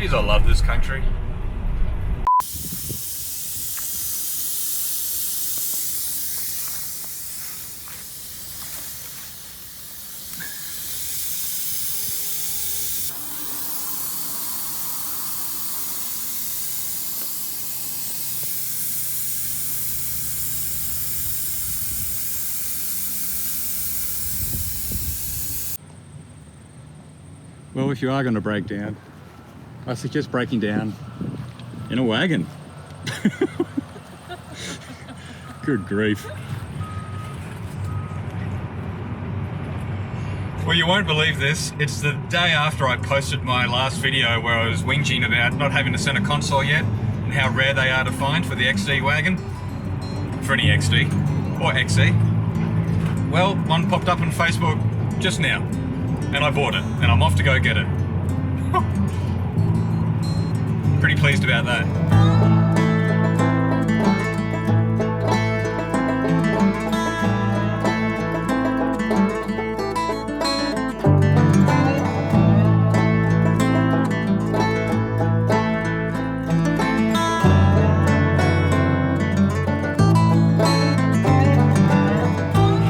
Jeez, I love this country. Well, if you are going to break down, I suggest breaking down in a wagon. Good grief. Well, you won't believe this. It's the day after I posted my last video where I was whinging about not having a center console yet and how rare they are to find for the XD wagon. For any XD or XE. Well, one popped up on Facebook just now and I bought it and I'm off to go get it. Pretty pleased about that.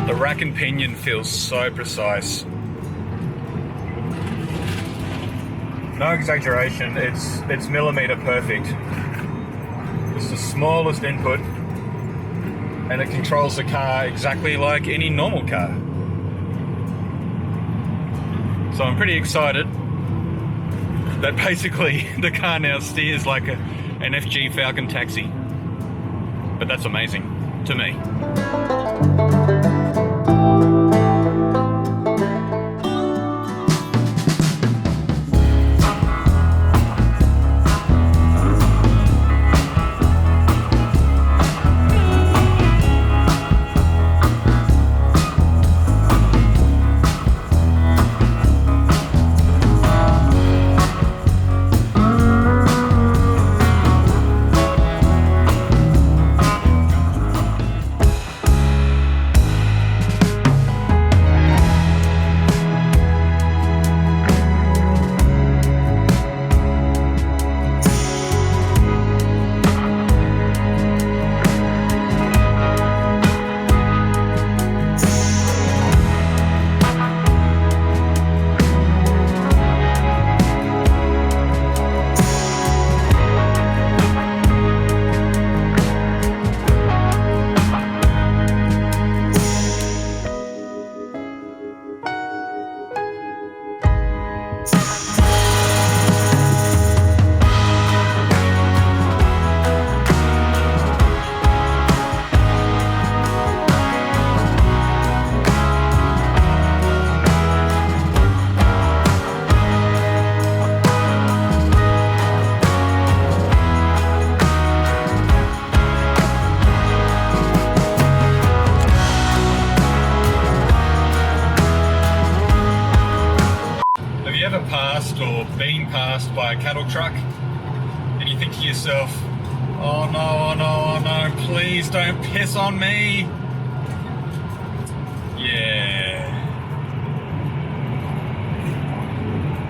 The rack and pinion feels so precise. No exaggeration, it's millimeter perfect. It's the smallest input and it controls the car exactly like any normal car. So I'm pretty excited that basically the car now steers like an FG Falcon taxi. But that's amazing to me. Passed or been passed by a cattle truck and you think to yourself, oh no, oh no, oh no, please don't piss on me. Yeah.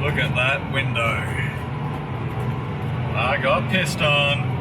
Look at that window. I got pissed on.